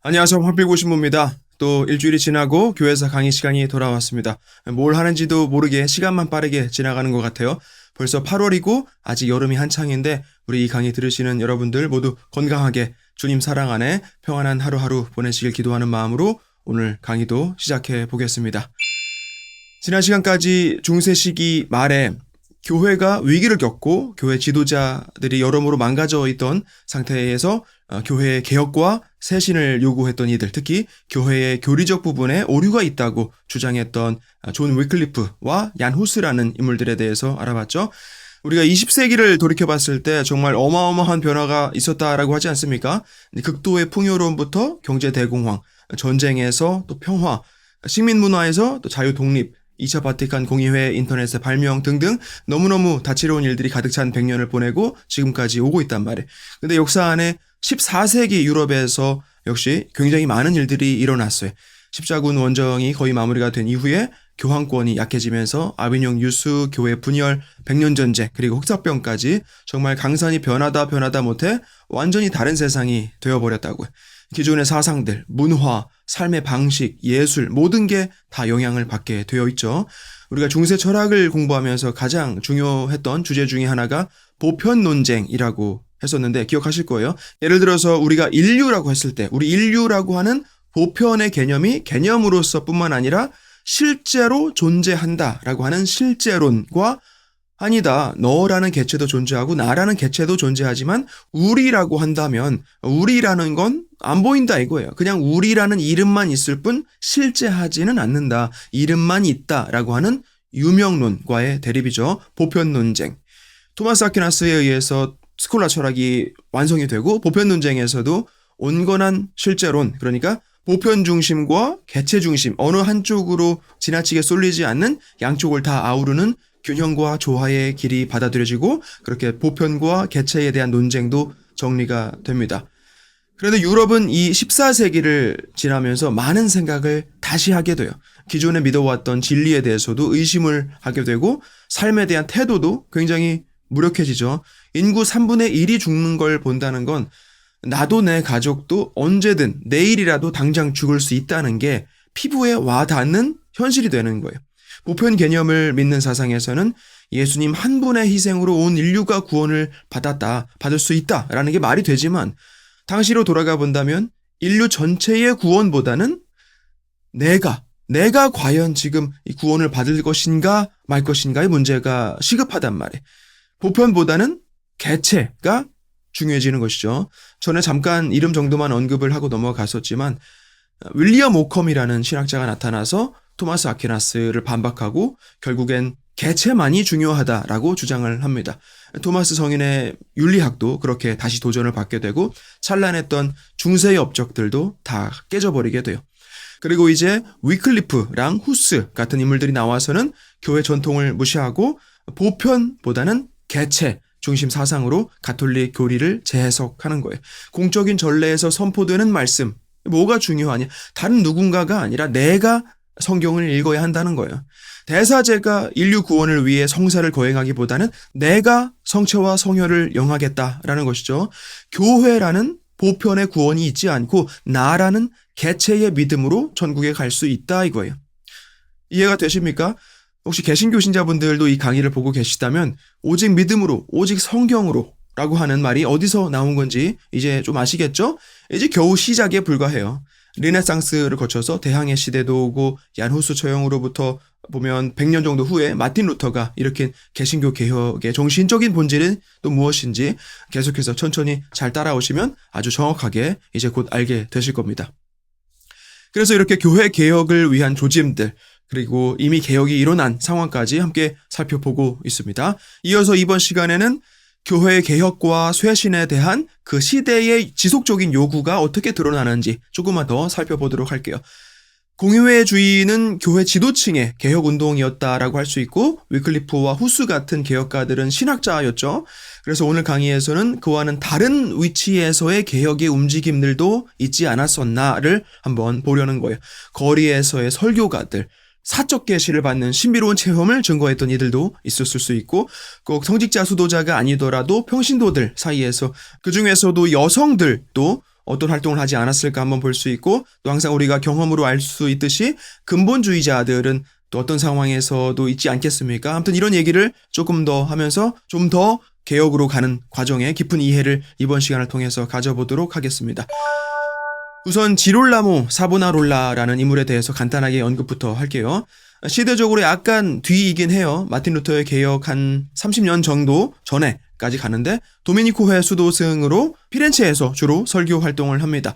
안녕하세요. 황필고신부입니다. 또 일주일이 지나고 교회에서 강의 시간이 돌아왔습니다. 뭘 하는지도 모르게 시간만 빠르게 지나가는 것 같아요. 벌써 8월이고 아직 여름이 한창인데 우리 이 강의 들으시는 여러분들 모두 건강하게 주님 사랑 안에 평안한 하루하루 보내시길 기도하는 마음으로 오늘 강의도 시작해 보겠습니다. 지난 시간까지 중세 시기 말에 교회가 위기를 겪고 교회 지도자들이 여러모로 망가져 있던 상태에서 교회의 개혁과 쇄신을 요구했던 이들, 특히 교회의 교리적 부분에 오류가 있다고 주장했던 존 위클리프와 얀 후스라는 인물들에 대해서 알아봤죠. 우리가 20세기를 돌이켜봤을 때 정말 어마어마한 변화가 있었다라고 하지 않습니까? 극도의 풍요로움부터 경제 대공황, 전쟁에서 또 평화, 식민 문화에서 또 자유 독립, 2차 바티칸 공의회 인터넷의 발명 등등 너무너무 다채로운 일들이 가득 찬 100년을 보내고 지금까지 오고 있단 말이에요. 근데 역사 안에 14세기 유럽에서 역시 굉장히 많은 일들이 일어났어요. 십자군 원정이 거의 마무리가 된 이후에 교황권이 약해지면서 아비뇽 유수, 교회 분열, 백년전쟁, 그리고 흑사병까지 정말 강산이 변하다 못해 완전히 다른 세상이 되어버렸다고요. 기존의 사상들, 문화, 삶의 방식, 예술 모든 게 다 영향을 받게 되어 있죠. 우리가 중세 철학을 공부하면서 가장 중요했던 주제 중에 하나가 보편 논쟁이라고 했었는데 기억하실 거예요. 예를 들어서 우리가 인류라고 했을 때 우리 인류라고 하는 보편의 개념이 개념으로서 뿐만 아니라 실제로 존재한다라고 하는 실제론과 아니다. 너라는 개체도 존재하고 나라는 개체도 존재하지만 우리라고 한다면 우리라는 건 안 보인다 이거예요. 그냥 우리라는 이름만 있을 뿐 실제하지는 않는다. 이름만 있다라고 하는 유명론과의 대립이죠. 보편 논쟁. 토마스 아퀴나스에 의해서 스콜라 철학이 완성이 되고 보편 논쟁에서도 온건한 실제론, 그러니까 보편 중심과 개체 중심, 어느 한쪽으로 지나치게 쏠리지 않는 양쪽을 다 아우르는 균형과 조화의 길이 받아들여지고 그렇게 보편과 개체에 대한 논쟁도 정리가 됩니다. 그런데 유럽은 이 14세기를 지나면서 많은 생각을 다시 하게 돼요. 기존에 믿어왔던 진리에 대해서도 의심을 하게 되고 삶에 대한 태도도 굉장히 무력해지죠. 인구 3분의 1이 죽는 걸 본다는 건 나도 내 가족도 언제든 내일이라도 당장 죽을 수 있다는 게 피부에 와닿는 현실이 되는 거예요. 보편 개념을 믿는 사상에서는 예수님 한 분의 희생으로 온 인류가 구원을 받을 수 있다라는 게 말이 되지만 당시로 돌아가 본다면 인류 전체의 구원보다는 내가 과연 지금 이 구원을 받을 것인가 말 것인가의 문제가 시급하단 말이에요. 보편보다는 개체가 중요해지는 것이죠. 전에 잠깐 이름 정도만 언급을 하고 넘어갔었지만 윌리엄 오컴이라는 신학자가 나타나서 토마스 아퀴나스를 반박하고 결국엔 개체만이 중요하다라고 주장을 합니다. 토마스 성인의 윤리학도 그렇게 다시 도전을 받게 되고 찬란했던 중세의 업적들도 다 깨져버리게 돼요. 그리고 이제 위클리프랑 후스 같은 인물들이 나와서는 교회 전통을 무시하고 보편보다는 개체 중심 사상으로 가톨릭 교리를 재해석하는 거예요. 공적인 전례에서 선포되는 말씀, 뭐가 중요하냐? 다른 누군가가 아니라 내가 성경을 읽어야 한다는 거예요. 대사제가 인류 구원을 위해 성사를 거행하기보다는 내가 성체와 성혈을 영하겠다라는 것이죠. 교회라는 보편의 구원이 있지 않고 나라는 개체의 믿음으로 천국에 갈 수 있다 이거예요. 이해가 되십니까? 혹시 개신교 신자분들도 이 강의를 보고 계시다면 오직 믿음으로, 오직 성경으로 라고 하는 말이 어디서 나온 건지 이제 좀 아시겠죠? 이제 겨우 시작에 불과해요. 르네상스를 거쳐서 대항해 시대도 오고 얀 후스 처형으로부터 보면 100년 정도 후에 마틴 루터가 일으킨 개신교 개혁의 정신적인 본질은 또 무엇인지 계속해서 천천히 잘 따라오시면 아주 정확하게 이제 곧 알게 되실 겁니다. 그래서 이렇게 교회 개혁을 위한 조짐들 그리고 이미 개혁이 일어난 상황까지 함께 살펴보고 있습니다. 이어서 이번 시간에는 교회 개혁과 쇄신에 대한 그 시대의 지속적인 요구가 어떻게 드러나는지 조금만 더 살펴보도록 할게요. 공의회주의는 교회 지도층의 개혁운동이었다라고 할 수 있고 위클리프와 후스 같은 개혁가들은 신학자였죠. 그래서 오늘 강의에서는 그와는 다른 위치에서의 개혁의 움직임들도 있지 않았었나를 한번 보려는 거예요. 거리에서의 설교가들, 사적 계시를 받는 신비로운 체험을 증거했던 이들도 있었을 수 있고 꼭 성직자 수도자가 아니더라도 평신도들 사이에서 그중에서도 여성들도 어떤 활동을 하지 않았을까 한번 볼 수 있고, 또 항상 우리가 경험으로 알 수 있듯이 근본주의자들은 또 어떤 상황에서도 있지 않겠습니까? 아무튼 이런 얘기를 조금 더 하면서 좀 더 개혁으로 가는 과정에 깊은 이해를 이번 시간을 통해서 가져보도록 하겠습니다. 우선 지롤라모 사보나롤라라는 인물에 대해서 간단하게 언급부터 할게요. 시대적으로 약간 뒤이긴 해요. 마틴 루터의 개혁 한 30년 정도 전에까지 가는데 도미니코회 수도승으로 피렌체에서 주로 설교 활동을 합니다.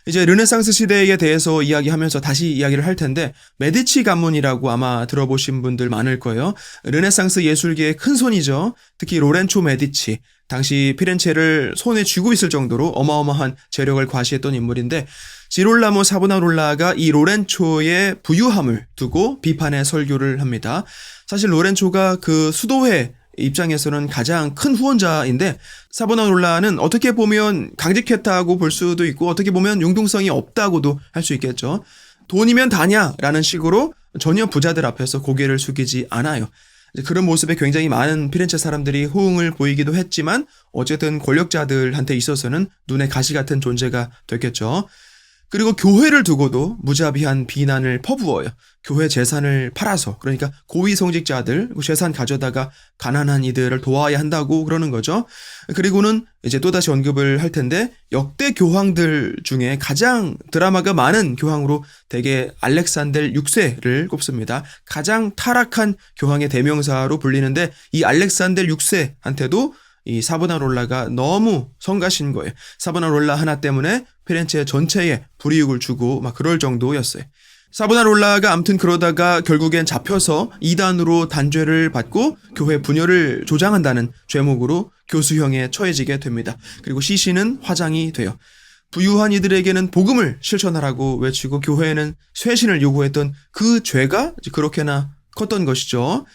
이제 르네상스 시대에 대해서 이야기하면서 다시 이야기를 할 텐데, 메디치 가문이라고 아마 들어보신 분들 많을 거예요. 르네상스 예술계의 큰 손이죠. 특히 로렌초 메디치, 당시 피렌체를 손에 쥐고 있을 정도로 어마어마한 재력을 과시했던 인물인데, 지롤라모 사보나롤라가 이 로렌초의 부유함을 두고 비판의 설교를 합니다. 사실 로렌초가 그 수도회 입장에서는 가장 큰 후원자인데, 사보나롤라는 어떻게 보면 강직했다고 볼 수도 있고 어떻게 보면 융통성이 없다고도 할 수 있겠죠. 돈이면 다냐라는 식으로 전혀 부자들 앞에서 고개를 숙이지 않아요. 그런 모습에 굉장히 많은 피렌체 사람들이 호응을 보이기도 했지만 어쨌든 권력자들한테 있어서는 눈에 가시 같은 존재가 됐겠죠. 그리고 교회를 두고도 무자비한 비난을 퍼부어요. 교회 재산을 팔아서, 그러니까 고위성직자들 재산 가져다가 가난한 이들을 도와야 한다고 그러는 거죠. 그리고는 이제 또다시 언급을 할 텐데, 역대 교황들 중에 가장 드라마가 많은 교황으로 대개 알렉산델 6세를 꼽습니다. 가장 타락한 교황의 대명사로 불리는데, 이 알렉산델 6세한테도 이 사보나롤라가 너무 성가신 거예요. 사보나롤라 하나 때문에 피렌체 전체에 불이익을 주고 막 그럴 정도였어요. 사보나롤라가 아무튼 그러다가 결국엔 잡혀서 이단으로 단죄를 받고 교회 분열을 조장한다는 죄목으로 교수형에 처해지게 됩니다. 그리고 시신은 화장이 돼요. 부유한 이들에게는 복음을 실천하라고 외치고 교회에는 쇄신을 요구했던 그 죄가 그렇게나 컸던 것이죠.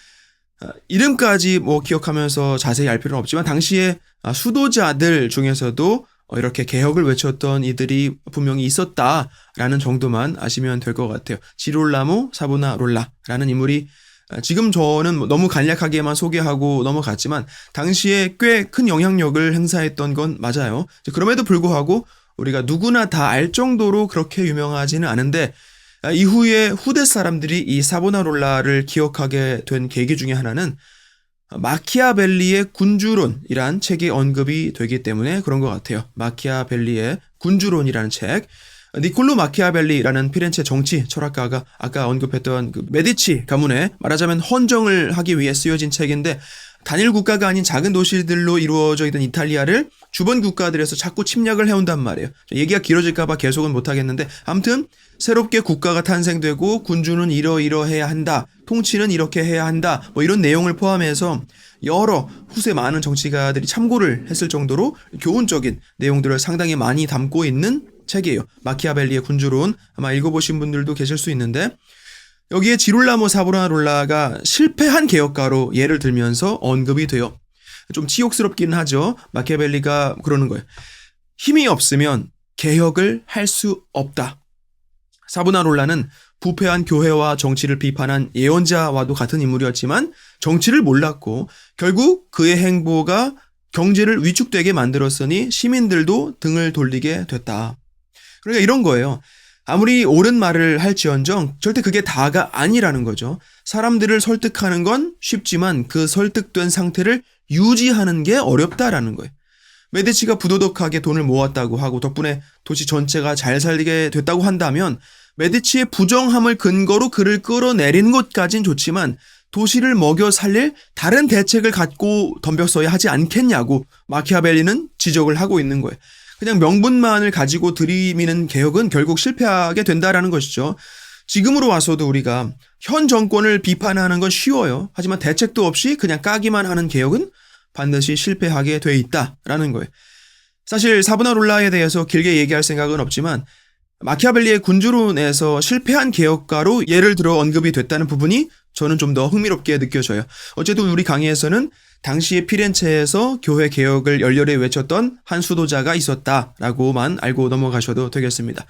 이름까지 기억하면서 자세히 알 필요는 없지만 당시에 수도자들 중에서도 이렇게 개혁을 외쳤던 이들이 분명히 있었다라는 정도만 아시면 될 것 같아요. 지롤라모 사보나롤라라는 인물이 지금 저는 너무 간략하게만 소개하고 넘어갔지만 당시에 꽤 큰 영향력을 행사했던 건 맞아요. 그럼에도 불구하고 우리가 누구나 다 알 정도로 그렇게 유명하지는 않은데, 이후에 후대 사람들이 이 사보나롤라를 기억하게 된 계기 중에 하나는 마키아벨리의 군주론이란 책이 언급이 되기 때문에 그런 것 같아요. 마키아벨리의 군주론이라는 책. 니콜로 마키아벨리라는 피렌체 정치 철학가가 아까 언급했던 그 메디치 가문의 말하자면 헌정을 하기 위해 쓰여진 책인데, 단일 국가가 아닌 작은 도시들로 이루어져 있던 이탈리아를 주변 국가들에서 자꾸 침략을 해온단 말이에요. 얘기가 길어질까봐 계속은 못하겠는데, 아무튼 새롭게 국가가 탄생되고 군주는 이러이러해야 한다, 통치는 이렇게 해야 한다, 이런 내용을 포함해서 여러 후세 많은 정치가들이 참고를 했을 정도로 교훈적인 내용들을 상당히 많이 담고 있는 책이에요. 마키아벨리의 군주론, 아마 읽어보신 분들도 계실 수 있는데, 여기에 지롤라모 사보나롤라가 실패한 개혁가로 예를 들면서 언급이 돼요. 좀 치욕스럽기는 하죠. 마키아벨리가 그러는 거예요. 힘이 없으면 개혁을 할 수 없다. 사보나롤라는 부패한 교회와 정치를 비판한 예언자와도 같은 인물이었지만 정치를 몰랐고 결국 그의 행보가 경제를 위축되게 만들었으니 시민들도 등을 돌리게 됐다. 그러니까 이런 거예요. 아무리 옳은 말을 할지언정 절대 그게 다가 아니라는 거죠. 사람들을 설득하는 건 쉽지만 그 설득된 상태를 유지하는 게 어렵다라는 거예요. 메디치가 부도덕하게 돈을 모았다고 하고 덕분에 도시 전체가 잘 살게 됐다고 한다면 메디치의 부정함을 근거로 그를 끌어내리는 것까진 좋지만 도시를 먹여 살릴 다른 대책을 갖고 덤벼서야 하지 않겠냐고 마키아벨리는 지적을 하고 있는 거예요. 그냥 명분만을 가지고 들이미는 개혁은 결국 실패하게 된다라는 것이죠. 지금으로 와서도 우리가 현 정권을 비판하는 건 쉬워요. 하지만 대책도 없이 그냥 까기만 하는 개혁은 반드시 실패하게 돼 있다라는 거예요. 사실 사보나롤라에 대해서 길게 얘기할 생각은 없지만 마키아벨리의 군주론에서 실패한 개혁가로 예를 들어 언급이 됐다는 부분이 저는 좀 더 흥미롭게 느껴져요. 어쨌든 우리 강의에서는 당시의 피렌체에서 교회 개혁을 열렬히 외쳤던 한 수도자가 있었다라고만 알고 넘어가셔도 되겠습니다.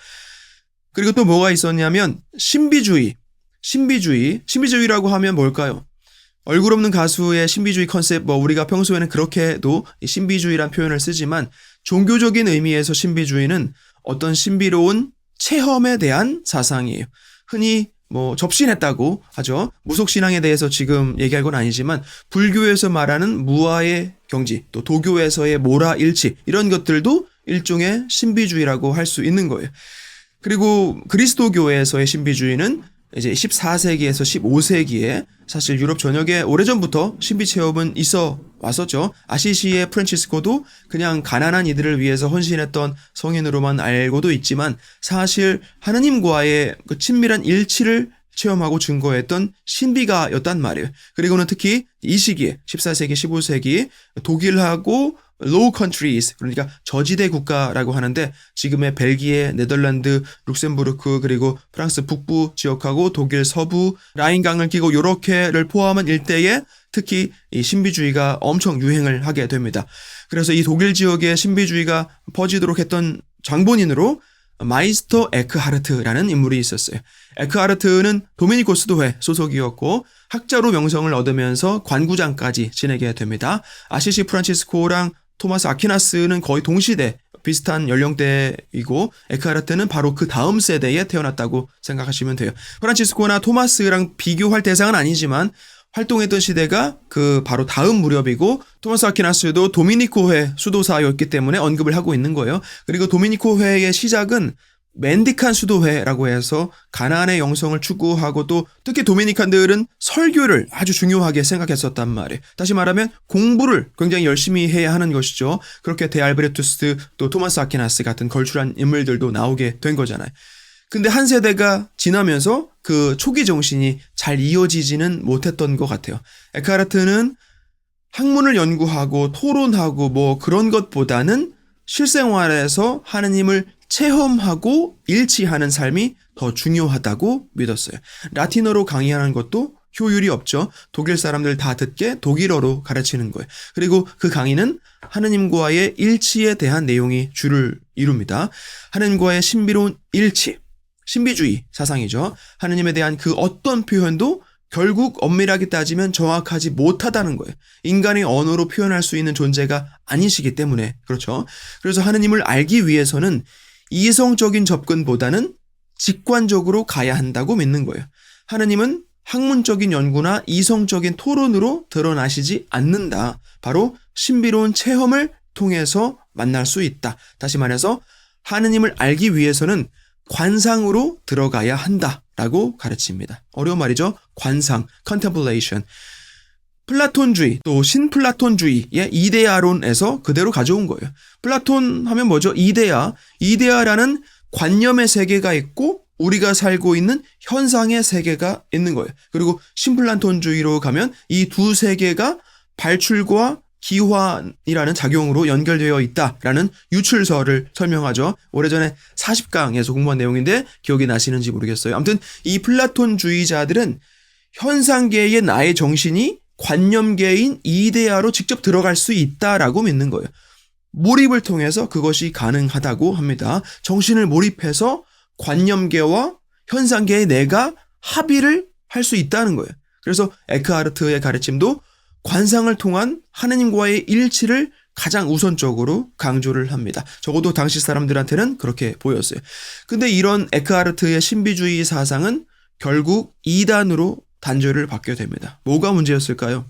그리고 또 뭐가 있었냐면 신비주의라고 하면 뭘까요? 얼굴 없는 가수의 신비주의 컨셉, 우리가 평소에는 그렇게도 신비주의란 표현을 쓰지만 종교적인 의미에서 신비주의는 어떤 신비로운 체험에 대한 사상이에요. 흔히 접신했다고 하죠. 무속신앙에 대해서 지금 얘기할 건 아니지만 불교에서 말하는 무아의 경지, 또 도교에서의 모라일치 이런 것들도 일종의 신비주의라고 할 수 있는 거예요. 그리고 그리스도교에서의 신비주의는 이제 14세기에서 15세기에 사실 유럽 전역에 오래전부터 신비 체험은 있어 왔었죠. 아시시의 프란치스코도 그냥 가난한 이들을 위해서 헌신했던 성인으로만 알고도 있지만 사실 하느님과의 그 친밀한 일치를 체험하고 증거했던 신비가였단 말이에요. 그리고는 특히 이 시기에 14세기, 15세기 독일하고 low countries, 그러니까 저지대 국가라고 하는데 지금의 벨기에, 네덜란드, 룩셈부르크 그리고 프랑스 북부 지역하고 독일 서부, 라인강을 끼고 요렇게를 포함한 일대에 특히 이 신비주의가 엄청 유행을 하게 됩니다. 그래서 이 독일 지역에 신비주의가 퍼지도록 했던 장본인으로 마이스터 에크하르트라는 인물이 있었어요. 에크하르트는 도미니코스도회 소속이었고 학자로 명성을 얻으면서 관구장까지 지내게 됩니다. 아시시 프란치스코랑 토마스 아퀴나스는 거의 동시대 비슷한 연령대이고 에크하르트는 바로 그 다음 세대에 태어났다고 생각하시면 돼요. 프란치스코나 토마스랑 비교할 대상은 아니지만 활동했던 시대가 그 바로 다음 무렵이고 토마스 아퀴나스도 도미니코회 수도사였기 때문에 언급을 하고 있는 거예요. 그리고 도미니코회의 시작은 맨디칸 수도회라고 해서 가나안의 영성을 추구하고 또 특히 도미니칸들은 설교를 아주 중요하게 생각했었단 말이에요. 다시 말하면 공부를 굉장히 열심히 해야 하는 것이죠. 그렇게 데알베르투스 또 토마스 아퀴나스 같은 걸출한 인물들도 나오게 된 거잖아요. 근데 한 세대가 지나면서 그 초기 정신이 잘 이어지지는 못했던 것 같아요. 에크하르트는 학문을 연구하고 토론하고 그런 것보다는 실생활에서 하느님을 체험하고 일치하는 삶이 더 중요하다고 믿었어요. 라틴어로 강의하는 것도 효율이 없죠. 독일 사람들 다 듣게 독일어로 가르치는 거예요. 그리고 그 강의는 하느님과의 일치에 대한 내용이 주를 이룹니다. 하느님과의 신비로운 일치, 신비주의 사상이죠. 하느님에 대한 그 어떤 표현도 결국 엄밀하게 따지면 정확하지 못하다는 거예요. 인간의 언어로 표현할 수 있는 존재가 아니시기 때문에 그렇죠. 그래서 하느님을 알기 위해서는 이성적인 접근보다는 직관적으로 가야 한다고 믿는 거예요. 하느님은 학문적인 연구나 이성적인 토론으로 드러나시지 않는다. 바로 신비로운 체험을 통해서 만날 수 있다. 다시 말해서 하느님을 알기 위해서는 관상으로 들어가야 한다라고 가르칩니다. 어려운 말이죠. 관상, contemplation. 플라톤주의, 또 신플라톤주의의 이데아론에서 그대로 가져온 거예요. 플라톤 하면 뭐죠? 이데아라는 관념의 세계가 있고 우리가 살고 있는 현상의 세계가 있는 거예요. 그리고 신플라톤주의로 가면 이 두 세계가 발출과 기환이라는 작용으로 연결되어 있다라는 유출설을 설명하죠. 오래전에 40강에서 공부한 내용인데 기억이 나시는지 모르겠어요. 아무튼 이 플라톤주의자들은 현상계의 나의 정신이 관념계인 이데아로 직접 들어갈 수 있다라고 믿는 거예요. 몰입을 통해서 그것이 가능하다고 합니다. 정신을 몰입해서 관념계와 현상계의 내가 합의를 할 수 있다는 거예요. 그래서 에크하르트의 가르침도 관상을 통한 하느님과의 일치를 가장 우선적으로 강조를 합니다. 적어도 당시 사람들한테는 그렇게 보였어요. 근데 이런 에크하르트의 신비주의 사상은 결국 이단으로 단죄를 받게 됩니다. 뭐가 문제였을까요?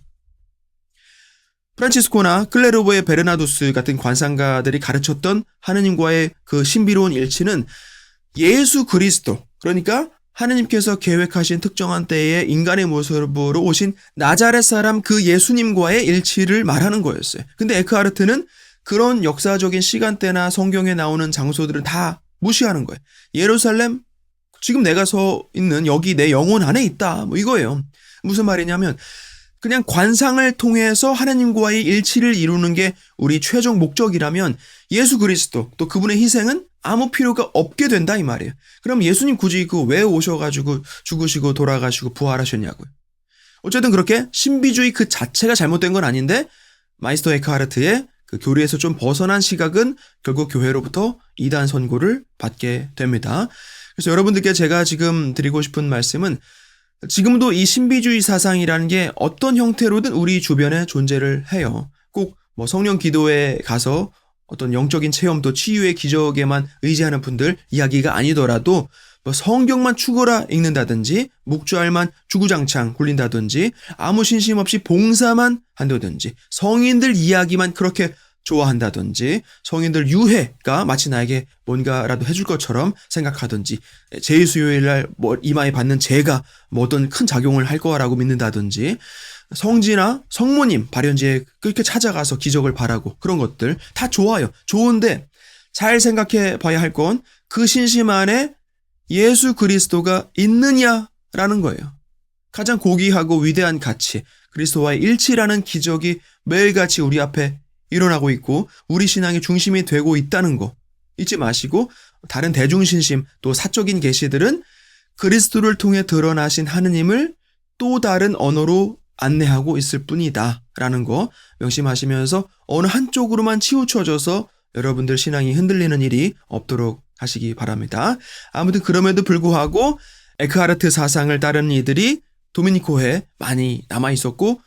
프란치스코나 클레르보의 베르나두스 같은 관상가들이 가르쳤던 하느님과의 그 신비로운 일치는 예수 그리스도, 그러니까 하느님께서 계획하신 특정한 때에 인간의 모습으로 오신 나자렛 사람 그 예수님과의 일치를 말하는 거였어요. 근데 에크하르트는 그런 역사적인 시간대나 성경에 나오는 장소들은 다 무시하는 거예요. 예루살렘, 지금 내가 서 있는 여기 내 영혼 안에 있다. 이거예요. 무슨 말이냐면 그냥 관상을 통해서 하느님과의 일치를 이루는 게 우리 최종 목적이라면 예수 그리스도 또 그분의 희생은 아무 필요가 없게 된다 이 말이에요. 그럼 예수님 굳이 왜 오셔가지고 죽으시고 돌아가시고 부활하셨냐고요. 어쨌든 그렇게 신비주의 그 자체가 잘못된 건 아닌데 마이스터 에크하르트의 그 교리에서 좀 벗어난 시각은 결국 교회로부터 이단 선고를 받게 됩니다. 그래서 여러분들께 제가 지금 드리고 싶은 말씀은 지금도 이 신비주의 사상이라는 게 어떤 형태로든 우리 주변에 존재를 해요. 꼭 성령 기도에 가서 어떤 영적인 체험도 치유의 기적에만 의지하는 분들 이야기가 아니더라도 뭐 성경만 죽어라 읽는다든지 묵주알만 주구장창 굴린다든지 아무 신심 없이 봉사만 한다든지 성인들 이야기만 그렇게 좋아한다든지 성인들 유해가 마치 나에게 뭔가라도 해줄 것처럼 생각하든지 제2수요일날 뭐 이마에 받는 제가 뭐 어떤 큰 작용을 할 거라고 믿는다든지 성지나 성모님 발연지에 그렇게 찾아가서 기적을 바라고 그런 것들 다 좋아요. 좋은데 잘 생각해 봐야 할 건 그 신심 안에 예수 그리스도가 있느냐라는 거예요. 가장 고귀하고 위대한 가치, 그리스도와의 일치라는 기적이 매일같이 우리 앞에 일어나고 있고 우리 신앙의 중심이 되고 있다는 거 잊지 마시고 다른 대중신심 또 사적인 계시들은 그리스도를 통해 드러나신 하느님을 또 다른 언어로 안내하고 있을 뿐이다 라는 거 명심하시면서 어느 한쪽으로만 치우쳐져서 여러분들 신앙이 흔들리는 일이 없도록 하시기 바랍니다. 아무튼 그럼에도 불구하고 에크하르트 사상을 따르는 이들이 도미니코에 많이 남아있었고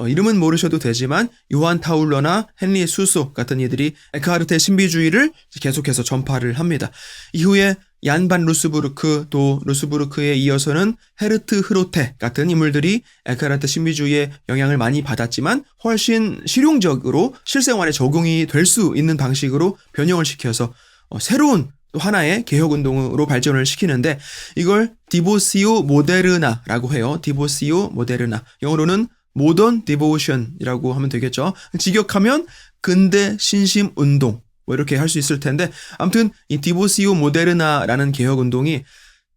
이름은 모르셔도 되지만 요한 타울러나 헨리 수소 같은 이들이 에크하르트의 신비주의를 계속해서 전파를 합니다. 이후에 얀반 루스부르크 또 루스부르크에 이어서는 헤르트 흐로테 같은 인물들이 에크하르트 신비주의의 영향을 많이 받았지만 훨씬 실용적으로 실생활에 적용이 될 수 있는 방식으로 변형을 시켜서 새로운 또 하나의 개혁운동으로 발전을 시키는데 이걸 디보시오 모데르나라고 해요. 디보시오 모데르나. 영어로는 모던 디보션이라고 하면 되겠죠. 직역하면 근대 신심 운동 뭐 이렇게 할 수 있을 텐데 아무튼 이 디보시오 모데르나라는 개혁운동이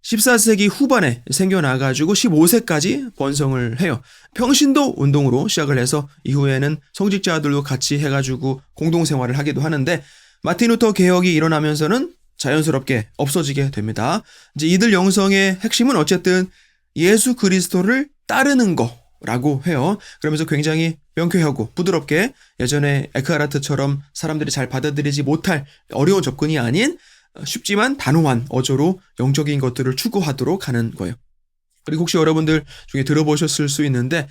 14세기 후반에 생겨나가지고 15세까지 번성을 해요. 평신도 운동으로 시작을 해서 이후에는 성직자들도 같이 해가지고 공동생활을 하기도 하는데 마틴 루터 개혁이 일어나면서는 자연스럽게 없어지게 됩니다. 이제 이들 영성의 핵심은 어쨌든 예수 그리스도를 따르는 거라고 해요. 그러면서 굉장히 명쾌하고 부드럽게 예전에 에크하르트처럼 사람들이 잘 받아들이지 못할 어려운 접근이 아닌 쉽지만 단호한 어조로 영적인 것들을 추구하도록 하는 거예요. 그리고 혹시 여러분들 중에 들어보셨을 수 있는데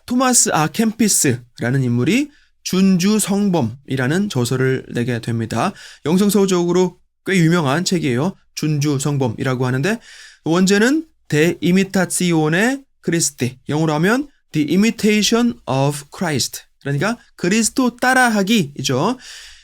토마스 아 캠피스라는 인물이 준주성범이라는 저서를 내게 됩니다. 영성서적으로 꽤 유명한 책이에요. 준주성범이라고 하는데 원제는 De Imitatione Christi, 영어로 하면 The Imitation of Christ, 그러니까 그리스도 따라하기이죠.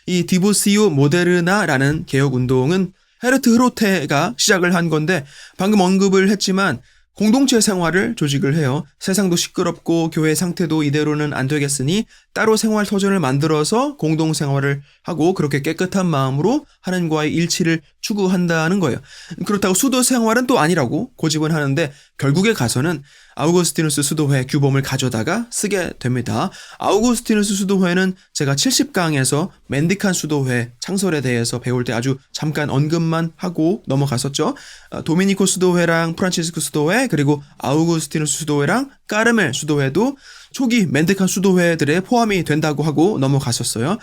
이 디보시오 모데르나라는 개혁운동은 헤르트 흐로테가 시작을 한 건데 방금 언급을 했지만 공동체 생활을 조직을 해요. 세상도 시끄럽고 교회 상태도 이대로는 안 되겠으니 따로 생활 터전을 만들어서 공동생활을 하고 그렇게 깨끗한 마음으로 하나님과의 일치를 추구한다는 거예요. 그렇다고 수도 생활은 또 아니라고 고집은 하는데 결국에 가서는 아우구스티누스 수도회 규범을 가져다가 쓰게 됩니다. 아우구스티누스 수도회는 제가 70강에서 맨디칸 수도회 창설에 대해서 배울 때 아주 잠깐 언급만 하고 넘어갔었죠. 도미니코 수도회랑 프란치스코 수도회 그리고 아우구스티누스 수도회랑 까르멜 수도회도 초기 맨디칸 수도회들에 포함이 된다고 하고 넘어갔었어요.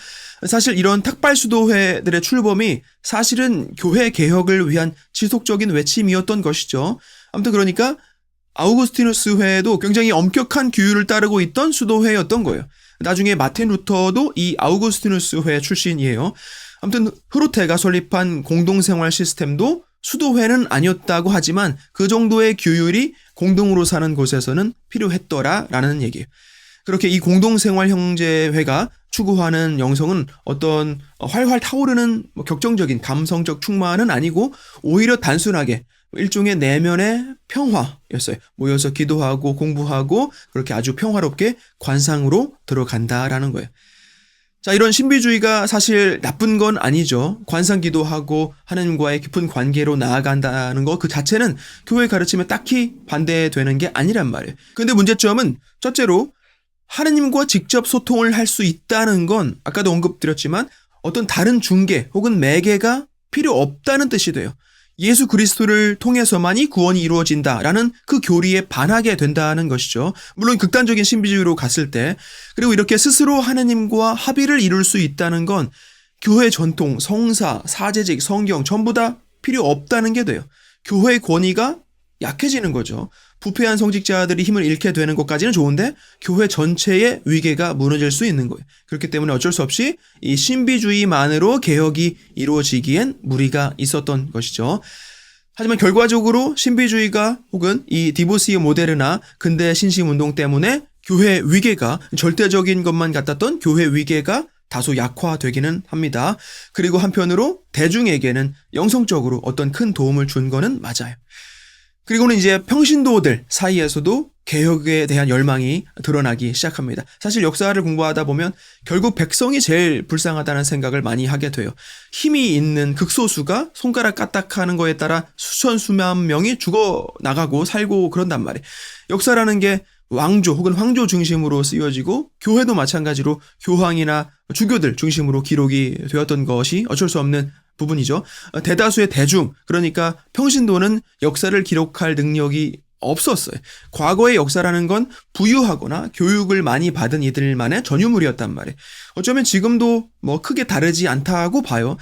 사실 이런 탁발 수도회들의 출범이 사실은 교회 개혁을 위한 지속적인 외침이었던 것이죠. 아무튼 그러니까 아우구스티누스 회도 굉장히 엄격한 규율을 따르고 있던 수도회였던 거예요. 나중에 마틴 루터도 이 아우구스티누스 회 출신이에요. 아무튼 흐로테가 설립한 공동생활 시스템도 수도회는 아니었다고 하지만 그 정도의 규율이 공동으로 사는 곳에서는 필요했더라라는 얘기예요. 그렇게 이 공동생활 형제회가 추구하는 영성은 어떤 활활 타오르는 격정적인 감성적 충만은 아니고 오히려 단순하게 일종의 내면의 평화였어요. 모여서 기도하고 공부하고 그렇게 아주 평화롭게 관상으로 들어간다라는 거예요. 자, 이런 신비주의가 사실 나쁜 건 아니죠. 관상 기도하고 하나님과의 깊은 관계로 나아간다는 거 그 자체는 교회 가르침에 딱히 반대되는 게 아니란 말이에요. 근데 문제점은 첫째로 하나님과 직접 소통을 할 수 있다는 건 아까도 언급드렸지만 어떤 다른 중개 혹은 매개가 필요 없다는 뜻이 돼요. 예수 그리스도를 통해서만이 구원이 이루어진다라는 그 교리에 반하게 된다는 것이죠. 물론 극단적인 신비주의로 갔을 때 그리고 이렇게 스스로 하나님과 합의를 이룰 수 있다는 건 교회 전통, 성사, 사제직, 성경 전부 다 필요 없다는 게 돼요. 교회의 권위가 약해지는 거죠. 부패한 성직자들이 힘을 잃게 되는 것까지는 좋은데 교회 전체의 위계가 무너질 수 있는 거예요. 그렇기 때문에 어쩔 수 없이 이 신비주의만으로 개혁이 이루어지기엔 무리가 있었던 것이죠. 하지만 결과적으로 신비주의가 혹은 이 디보시오 모데르나 근대 신심운동 때문에 교회 위계가 절대적인 것만 같았던 교회 위계가 다소 약화되기는 합니다. 그리고 한편으로 대중에게는 영성적으로 어떤 큰 도움을 준 거는 맞아요. 그리고는 이제 평신도들 사이에서도 개혁에 대한 열망이 드러나기 시작합니다. 사실 역사를 공부하다 보면 결국 백성이 제일 불쌍하다는 생각을 많이 하게 돼요. 힘이 있는 극소수가 손가락 까딱하는 거에 따라 수천 수만 명이 죽어나가고 살고 그런단 말이에요. 역사라는 게 왕조 혹은 황조 중심으로 쓰여지고 교회도 마찬가지로 교황이나 주교들 중심으로 기록이 되었던 것이 어쩔 수 없는 부분이죠. 대다수의 대중, 그러니까 평신도는 역사를 기록할 능력이 없었어요. 과거의 역사라는 건 부유하거나 교육을 많이 받은 이들만의 전유물이었단 말이에요. 어쩌면 지금도 뭐 크게 다르지 않다고 봐요.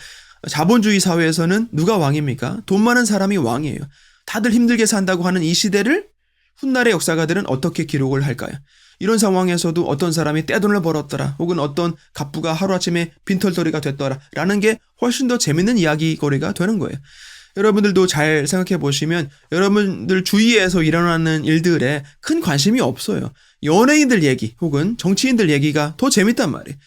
자본주의 사회에서는 누가 왕입니까? 돈 많은 사람이 왕이에요. 다들 힘들게 산다고 하는 이 시대를 훗날의 역사가들은 어떻게 기록을 할까요? 이런 상황에서도 어떤 사람이 떼돈을 벌었더라 혹은 어떤 갑부가 하루아침에 빈털터리가 됐더라 라는 게 훨씬 더 재밌는 이야기거리가 되는 거예요. 여러분들도 잘 생각해 보시면 여러분들 주위에서 일어나는 일들에 큰 관심이 없어요. 연예인들 얘기 혹은 정치인들 얘기가 더 재밌단 말이에요.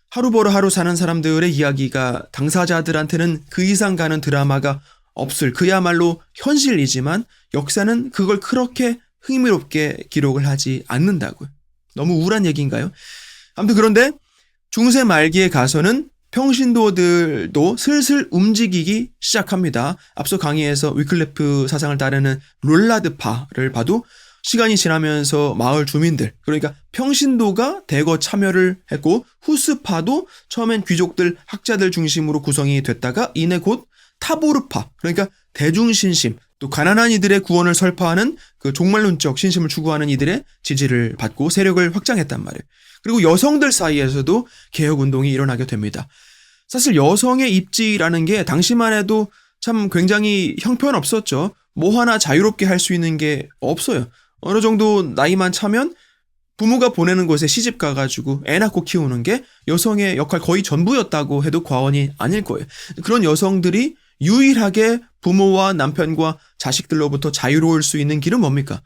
하루 벌어 하루 사는 사람들의 이야기가 당사자들한테는 그 이상 가는 드라마가 없을 그야말로 현실이지만 역사는 그걸 그렇게 흥미롭게 기록을 하지 않는다고요. 너무 우울한 얘기인가요? 아무튼 그런데 중세 말기에 가서는 평신도들도 슬슬 움직이기 시작합니다. 앞서 강의에서 위클리프 사상을 따르는 롤라드파를 봐도 시간이 지나면서 마을 주민들, 그러니까 평신도가 대거 참여를 했고 후스파도 처음엔 귀족들, 학자들 중심으로 구성이 됐다가 이내 곧 타보르파, 그러니까 대중신심, 또 가난한 이들의 구원을 설파하는 그 종말론적 신심을 추구하는 이들의 지지를 받고 세력을 확장했단 말이에요. 그리고 여성들 사이에서도 개혁운동이 일어나게 됩니다. 사실 여성의 입지라는 게 당시만 해도 참 굉장히 형편없었죠. 뭐 하나 자유롭게 할 수 있는 게 없어요. 어느 정도 나이만 차면 부모가 보내는 곳에 시집 가가지고 애 낳고 키우는 게 여성의 역할 거의 전부였다고 해도 과언이 아닐 거예요. 그런 여성들이 유일하게 부모와 남편과 자식들로부터 자유로울 수 있는 길은 뭡니까?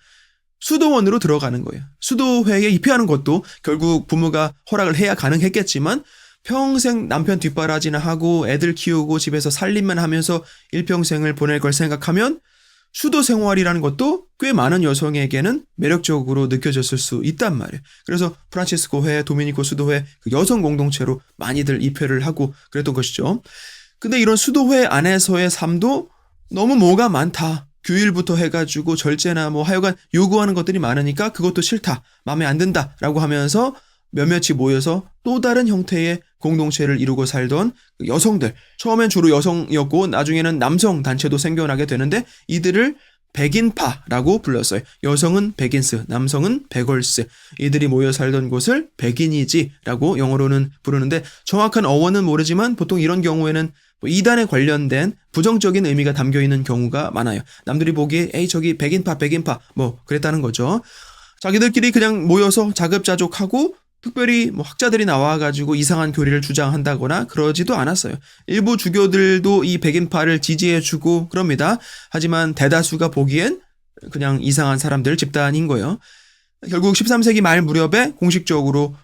수도원으로 들어가는 거예요. 수도회에 입회하는 것도 결국 부모가 허락을 해야 가능했겠지만 평생 남편 뒷바라지나 하고 애들 키우고 집에서 살림만 하면서 일평생을 보낼 걸 생각하면 수도 생활이라는 것도 꽤 많은 여성에게는 매력적으로 느껴졌을 수 있단 말이에요. 그래서 프란치스코회, 도미니코 수도회 그 여성 공동체로 많이들 입회를 하고 그랬던 것이죠. 근데 이런 수도회 안에서의 삶도 너무 뭐가 많다. 규율부터 해가지고 절제나 뭐 하여간 요구하는 것들이 많으니까 그것도 싫다. 마음에 안 든다라고 하면서 몇몇이 모여서 또 다른 형태의 공동체를 이루고 살던 여성들. 처음엔 주로 여성이었고 나중에는 남성 단체도 생겨나게 되는데 이들을 백인파라고 불렀어요. 여성은 백인스, 남성은 백월스. 이들이 모여 살던 곳을 백인이지라고 영어로는 부르는데 정확한 어원은 모르지만 보통 이런 경우에는 이단에 관련된 부정적인 의미가 담겨있는 경우가 많아요. 남들이 보기에 에이 저기 백인파 뭐 그랬다는 거죠. 자기들끼리 그냥 모여서 자급자족하고 특별히 뭐 학자들이 나와가지고 이상한 교리를 주장한다거나 그러지도 않았어요. 일부 주교들도 이 백인파를 지지해주고 그럽니다. 하지만 대다수가 보기엔 그냥 이상한 사람들 집단인 거예요. 결국 13세기 말 무렵에 공식적으로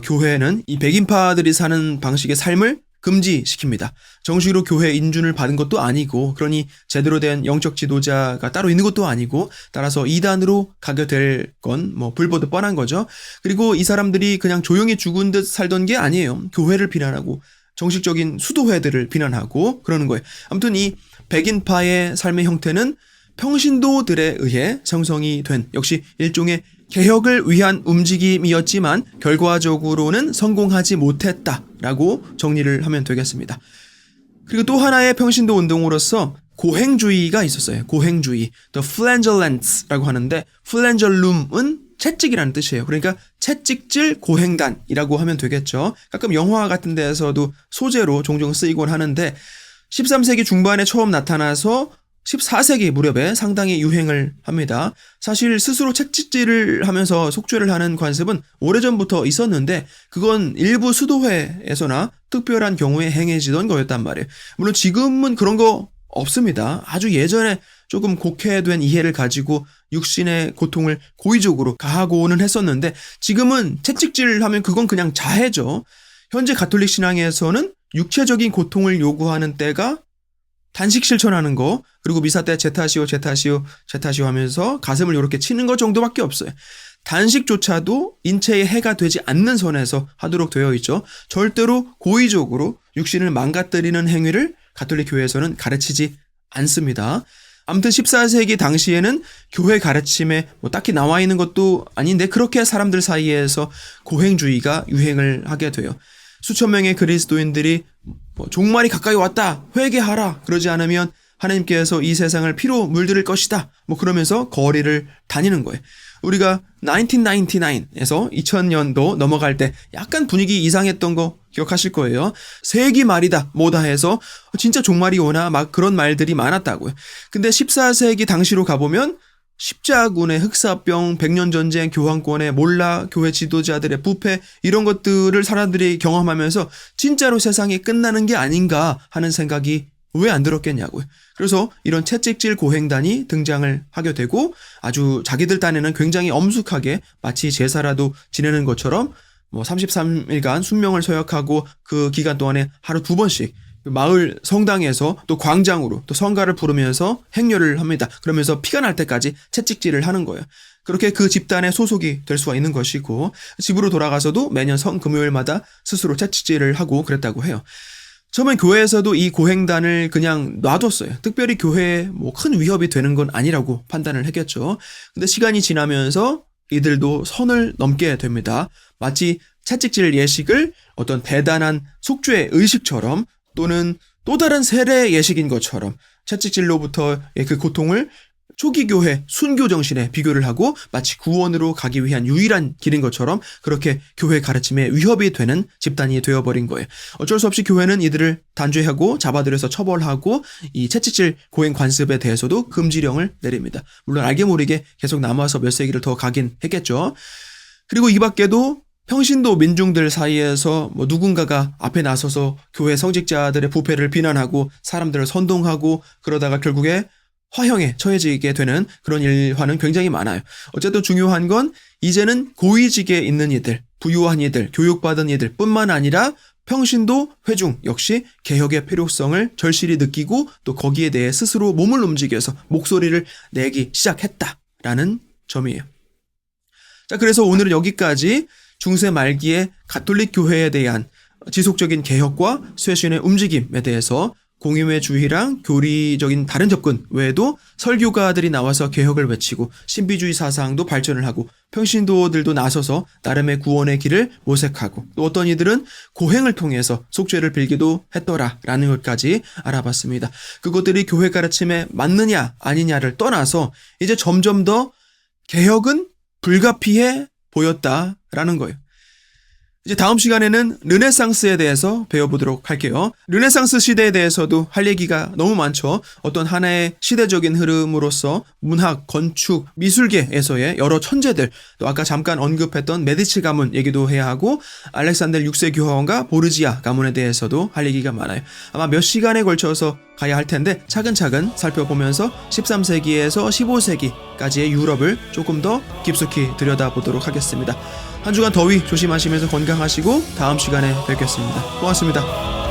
교회는 이 백인파들이 사는 방식의 삶을 금지시킵니다. 정식으로 교회 인준을 받은 것도 아니고 그러니 제대로 된 영적 지도자가 따로 있는 것도 아니고 따라서 이단으로 가게 될 건 뭐 불보듯 뻔한 거죠. 그리고 이 사람들이 그냥 조용히 죽은 듯 살던 게 아니에요. 교회를 비난하고 정식적인 수도회들을 비난하고 그러는 거예요. 아무튼 이 백인파의 삶의 형태는 평신도들에 의해 형성이 된 역시 일종의 개혁을 위한 움직임이었지만 결과적으로는 성공하지 못했다라고 정리를 하면 되겠습니다. 그리고 또 하나의 평신도 운동으로서 고행주의가 있었어요. 고행주의, the flagellants라고 하는데 flagellum은 채찍이라는 뜻이에요. 그러니까 채찍질 고행단이라고 하면 되겠죠. 가끔 영화 같은 데에서도 소재로 종종 쓰이곤 하는데 13세기 중반에 처음 나타나서 14세기 무렵에 상당히 유행을 합니다. 사실 스스로 채찍질을 하면서 속죄를 하는 관습은 오래전부터 있었는데 그건 일부 수도회에서나 특별한 경우에 행해지던 거였단 말이에요. 물론 지금은 그런 거 없습니다. 아주 예전에 조금 곡해된 이해를 가지고 육신의 고통을 고의적으로 가하고는 했었는데 지금은 채찍질을 하면 그건 그냥 자해죠. 현재 가톨릭 신앙에서는 육체적인 고통을 요구하는 때가 단식 실천하는 거, 그리고 미사 때 제타시오 하면서 가슴을 이렇게 치는 것 정도밖에 없어요. 단식조차도 인체에 해가 되지 않는 선에서 하도록 되어 있죠. 절대로 고의적으로 육신을 망가뜨리는 행위를 가톨릭 교회에서는 가르치지 않습니다. 아무튼 14세기 당시에는 교회 가르침에 딱히 나와 있는 것도 아닌데 그렇게 사람들 사이에서 고행주의가 유행을 하게 돼요. 수천 명의 그리스도인들이 종말이 가까이 왔다, 회개하라, 그러지 않으면 하나님께서 이 세상을 피로 물들일 것이다, 그러면서 거리를 다니는 거예요. 우리가 1999에서 2000년도 넘어갈 때 약간 분위기 이상했던 거 기억하실 거예요. 세기 말이다 뭐다 해서 진짜 종말이 오나 막 그런 말들이 많았다고요. 근데 14세기 당시로 가보면 십자군의 흑사병, 백년전쟁, 교황권의 몰락, 교회 지도자들의 부패, 이런 것들을 사람들이 경험하면서 진짜로 세상이 끝나는 게 아닌가 하는 생각이 왜 안 들었겠냐고요. 그래서 이런 채찍질 고행단이 등장을 하게 되고 아주 자기들 딴에는 굉장히 엄숙하게 마치 제사라도 지내는 것처럼 33일간 순명을 서약하고 그 기간 동안에 하루 2번씩 마을 성당에서 또 광장으로 또 성가를 부르면서 행렬을 합니다. 그러면서 피가 날 때까지 채찍질을 하는 거예요. 그렇게 그 집단에 소속이 될 수가 있는 것이고 집으로 돌아가서도 매년 성금요일마다 스스로 채찍질을 하고 그랬다고 해요. 처음엔 교회에서도 이 고행단을 그냥 놔뒀어요. 특별히 교회에 큰 위협이 되는 건 아니라고 판단을 했겠죠. 근데 시간이 지나면서 이들도 선을 넘게 됩니다. 마치 채찍질 예식을 어떤 대단한 속죄 의식처럼 또는 또 다른 세례 예식인 것처럼 채찍질로부터의 그 고통을 초기 교회 순교 정신에 비교를 하고 마치 구원으로 가기 위한 유일한 길인 것처럼 그렇게 교회 가르침에 위협이 되는 집단이 되어버린 거예요. 어쩔 수 없이 교회는 이들을 단죄하고 잡아들여서 처벌하고 이 채찍질 고행 관습에 대해서도 금지령을 내립니다. 물론 알게 모르게 계속 남아서 몇 세기를 더 가긴 했겠죠. 그리고 이 밖에도 평신도 민중들 사이에서 누군가가 앞에 나서서 교회 성직자들의 부패를 비난하고 사람들을 선동하고 그러다가 결국에 화형에 처해지게 되는 그런 일화는 굉장히 많아요. 어쨌든 중요한 건 이제는 고위직에 있는 이들, 부유한 이들, 교육받은 이들 뿐만 아니라 평신도 회중 역시 개혁의 필요성을 절실히 느끼고 또 거기에 대해 스스로 몸을 움직여서 목소리를 내기 시작했다라는 점이에요. 자, 그래서 오늘은 여기까지 중세 말기의 가톨릭 교회에 대한 지속적인 개혁과 쇄신의 움직임에 대해서 공의회주의랑 교리적인 다른 접근 외에도 설교가들이 나와서 개혁을 외치고 신비주의 사상도 발전을 하고 평신도들도 나서서 나름의 구원의 길을 모색하고 또 어떤 이들은 고행을 통해서 속죄를 빌기도 했더라라는 것까지 알아봤습니다. 그것들이 교회 가르침에 맞느냐 아니냐를 떠나서 이제 점점 더 개혁은 불가피해 보였다라는 거예요. 이제 다음 시간에는 르네상스에 대해서 배워보도록 할게요. 르네상스 시대에 대해서도 할 얘기가 너무 많죠. 어떤 하나의 시대적인 흐름으로서 문학, 건축, 미술계에서의 여러 천재들, 또 아까 잠깐 언급했던 메디치 가문 얘기도 해야 하고 알렉산더 6세 교황과 보르지아 가문에 대해서도 할 얘기가 많아요. 아마 몇 시간에 걸쳐서 가야 할 텐데 차근차근 살펴보면서 13세기에서 15세기까지의 유럽을 조금 더 깊숙이 들여다보도록 하겠습니다. 한 주간 더위 조심하시면서 건강하시고 다음 시간에 뵙겠습니다. 고맙습니다.